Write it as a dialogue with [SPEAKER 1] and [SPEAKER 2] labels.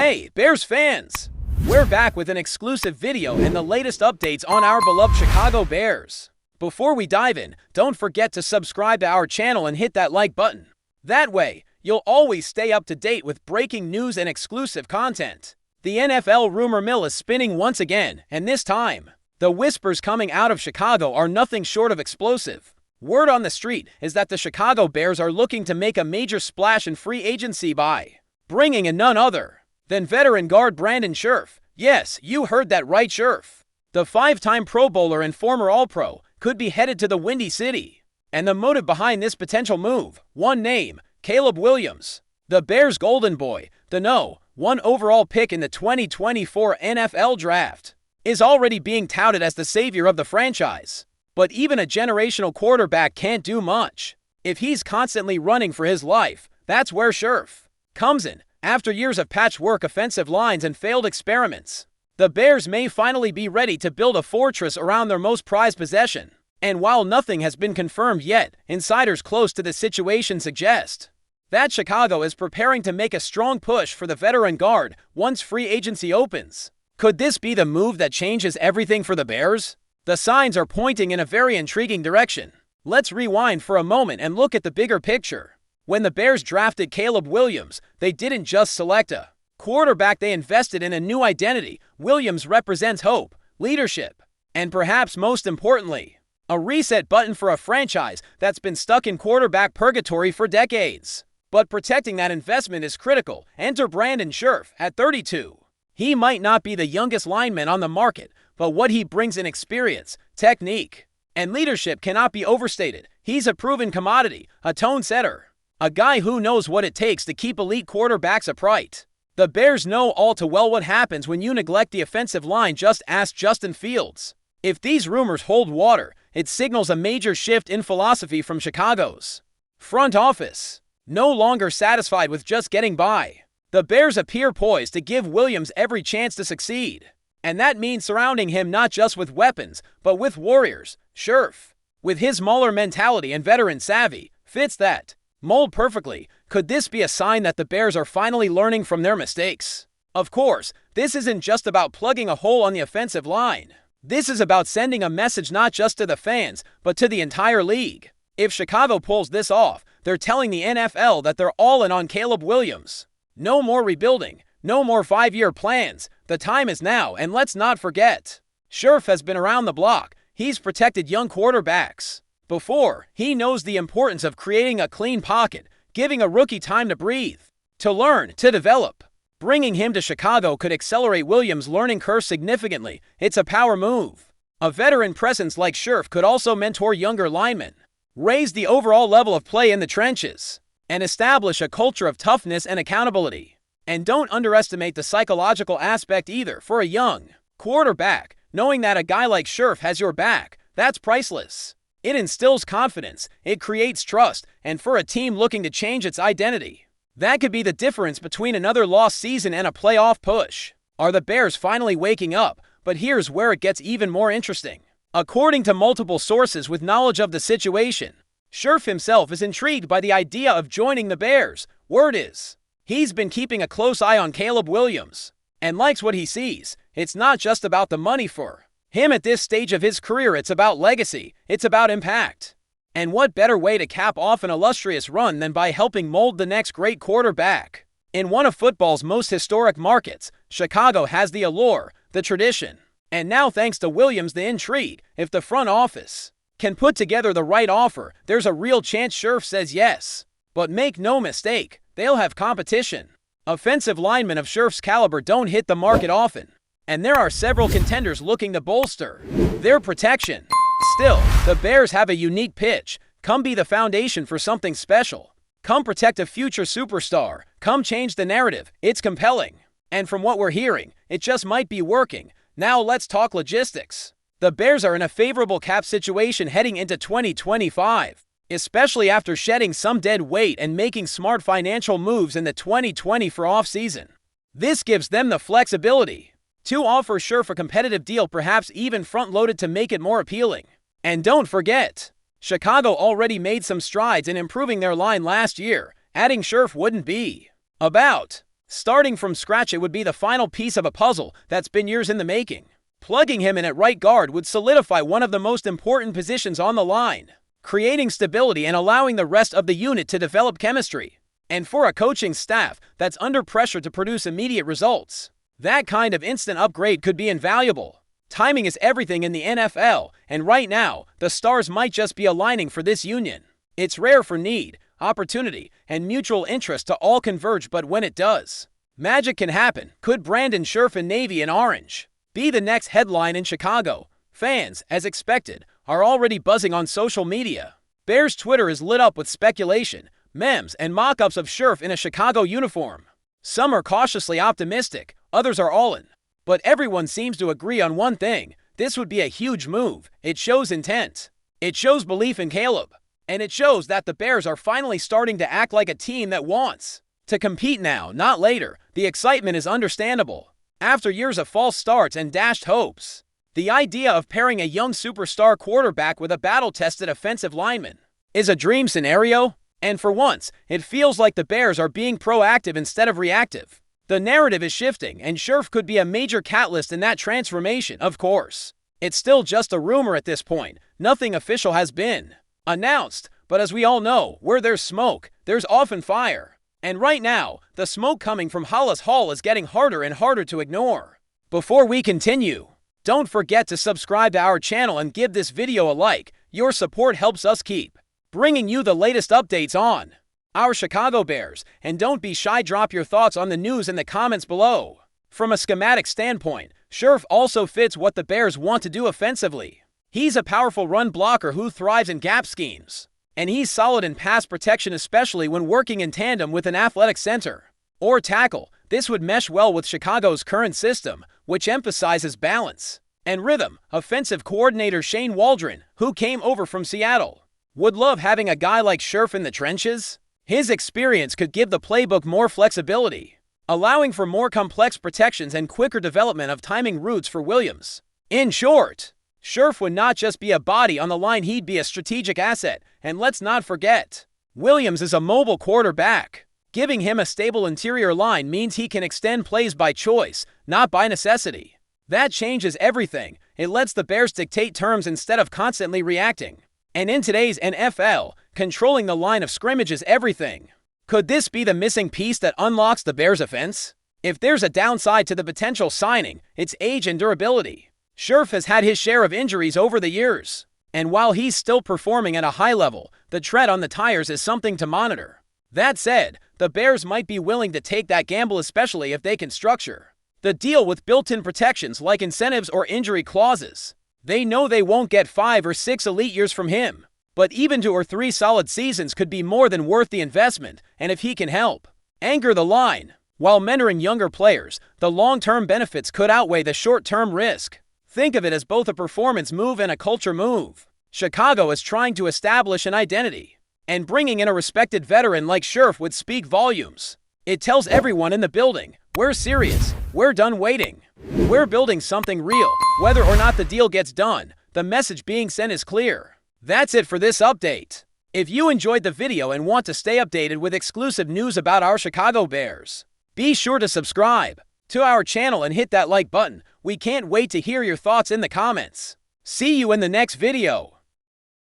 [SPEAKER 1] Hey, Bears fans! We're back with an exclusive video and the latest updates on our beloved Chicago Bears. Before we dive in, don't forget to subscribe to our channel and hit that like button. That way, you'll always stay up to date with breaking news and exclusive content. The NFL rumor mill is spinning once again, and this time, the whispers coming out of Chicago are nothing short of explosive. Word on the street is that the Chicago Bears are looking to make a major splash in free agency by bringing in none other than veteran guard Brandon SCHERFF. Yes, you heard that right, SCHERFF. The five-time Pro Bowler and former All-Pro could be headed to the Windy City. And the motive behind this potential move, one name, Caleb Williams. The Bears' golden boy, the #1 overall pick in the 2024 NFL Draft, is already being touted as the savior of the franchise. But even a generational quarterback can't do much. If he's constantly running for his life, that's where SCHERFF comes in. After years of patchwork offensive lines and failed experiments, the Bears may finally be ready to build a fortress around their most prized possession. And while nothing has been confirmed yet, insiders close to the situation suggest that Chicago is preparing to make a strong push for the veteran guard once free agency opens. Could this be the move that changes everything for the Bears? The signs are pointing in a very intriguing direction. Let's rewind for a moment and look at the bigger picture. When the Bears drafted Caleb Williams, they didn't just select a quarterback, they invested in a new identity. Williams represents hope, leadership, and perhaps most importantly, a reset button for a franchise that's been stuck in quarterback purgatory for decades. But protecting that investment is critical. Enter Brandon SCHERFF at 32. He might not be the youngest lineman on the market, but what he brings in experience, technique, and leadership cannot be overstated. He's a proven commodity, a tone setter, a guy who knows what it takes to keep elite quarterbacks upright. The Bears know all too well what happens when you neglect the offensive line. Just ask Justin Fields. If these rumors hold water, it signals a major shift in philosophy from Chicago's front office. No longer satisfied with just getting by, the Bears appear poised to give Williams every chance to succeed. And that means surrounding him not just with weapons, but with warriors. SCHERFF, with his smaller mentality and veteran savvy, fits that mold perfectly. Could this be a sign that the Bears are finally learning from their mistakes? Of course, this isn't just about plugging a hole on the offensive line. This is about sending a message not just to the fans, but to the entire league. If Chicago pulls this off, they're telling the NFL that they're all in on Caleb Williams. No more rebuilding, no more 5-year plans. The time is now, and let's not forget, SCHERFF has been around the block. He's protected young quarterbacks before. He knows the importance of creating a clean pocket, giving a rookie time to breathe, to learn, to develop. Bringing him to Chicago could accelerate Williams' learning curve significantly. It's a power move. A veteran presence like SCHERFF could also mentor younger linemen, raise the overall level of play in the trenches, and establish a culture of toughness and accountability. And don't underestimate the psychological aspect either. For a young quarterback, knowing that a guy like SCHERFF has your back, that's priceless. It instills confidence, it creates trust, and for a team looking to change its identity, that could be the difference between another lost season and a playoff push. Are the Bears finally waking up? But here's where it gets even more interesting. According to multiple sources with knowledge of the situation, SCHERFF himself is intrigued by the idea of joining the Bears. Word is, he's been keeping a close eye on Caleb Williams and likes what he sees. It's not just about the money for him at this stage of his career. It's about legacy. It's about impact. And what better way to cap off an illustrious run than by helping mold the next great quarterback? In one of football's most historic markets, Chicago has the allure, the tradition, and now thanks to Williams, the intrigue. If the front office can put together the right offer, there's a real chance SCHERFF says yes. But make no mistake, they'll have competition. Offensive linemen of SCHERFF's caliber don't hit the market often, and there are several contenders looking to bolster their protection. Still, the Bears have a unique pitch. Come be the foundation for something special. Come protect a future superstar. Come change the narrative. It's compelling. And from what we're hearing, it just might be working. Now let's talk logistics. The Bears are in a favorable cap situation heading into 2025, especially after shedding some dead weight and making smart financial moves in the 2024 offseason. This gives them the flexibility to offer SCHERFF a competitive deal, perhaps even front-loaded to make it more appealing. And don't forget, Chicago already made some strides in improving their line last year. Adding SCHERFF wouldn't be about Starting from scratch, it would be the final piece of a puzzle that's been years in the making. Plugging him in at right guard would solidify one of the most important positions on the line, creating stability and allowing the rest of the unit to develop chemistry. And for a coaching staff that's under pressure to produce immediate results, that kind of instant upgrade could be invaluable. Timing is everything in the NFL, and right now, the stars might just be aligning for this union. It's rare for need, opportunity, and mutual interest to all converge, but when it does, magic can happen. Could Brandon Schcherff in Navy and Orange be the next headline in Chicago? Fans, as expected, are already buzzing on social media. Bears Twitter is lit up with speculation, memes, and mock-ups of Schcherff in a Chicago uniform. Some are cautiously optimistic, others are all in. But everyone seems to agree on one thing: this would be a huge move. It shows intent. It shows belief in Caleb. And it shows that the Bears are finally starting to act like a team that wants to compete now, not later. The excitement is understandable. After years of false starts and dashed hopes, the idea of pairing a young superstar quarterback with a battle-tested offensive lineman is a dream scenario. And for once, it feels like the Bears are being proactive instead of reactive. The narrative is shifting, and Schcherff could be a major catalyst in that transformation. Of course, it's still just a rumor at this point. Nothing official has been announced, but as we all know, where there's smoke, there's often fire. And right now, the smoke coming from Hollis Hall is getting harder and harder to ignore. Before we continue, don't forget to subscribe to our channel and give this video a like. Your support helps us keep bringing you the latest updates on our Chicago Bears, and don't be shy, drop your thoughts on the news in the comments below. From a schematic standpoint, Schcherff also fits what the Bears want to do offensively. He's a powerful run blocker who thrives in gap schemes, and he's solid in pass protection, especially when working in tandem with an athletic center or tackle. This would mesh well with Chicago's current system, which emphasizes balance and rhythm. Offensive coordinator Shane Waldron, who came over from Seattle, would love having a guy like Schcherff in the trenches. His experience could give the playbook more flexibility, allowing for more complex protections and quicker development of timing routes for Williams. In short, Schcherff would not just be a body on the line, he'd be a strategic asset. And let's not forget, Williams is a mobile quarterback. Giving him a stable interior line means he can extend plays by choice, not by necessity. That changes everything. It lets the Bears dictate terms instead of constantly reacting. And in today's NFL, controlling the line of scrimmage is everything. Could this be the missing piece that unlocks the Bears' offense? If there's a downside to the potential signing, it's age and durability. Schcherff has had his share of injuries over the years, and while he's still performing at a high level, the tread on the tires is something to monitor. That said, the Bears might be willing to take that gamble, especially if they can structure the deal with built-in protections like incentives or injury clauses. They know they won't get 5 or 6 elite years from him, but even 2 or 3 solid seasons could be more than worth the investment. And if he can help anchor the line while mentoring younger players, the long-term benefits could outweigh the short-term risk. Think of it as both a performance move and a culture move. Chicago is trying to establish an identity, and bringing in a respected veteran like Schcherff would speak volumes. It tells everyone in the building, we're serious, we're done waiting, we're building something real. Whether or not the deal gets done, the message being sent is clear. That's it for this update. If you enjoyed the video and want to stay updated with exclusive news about our Chicago Bears, be sure to subscribe to our channel and hit that like button. We can't wait to hear your thoughts in the comments. See you in the next video.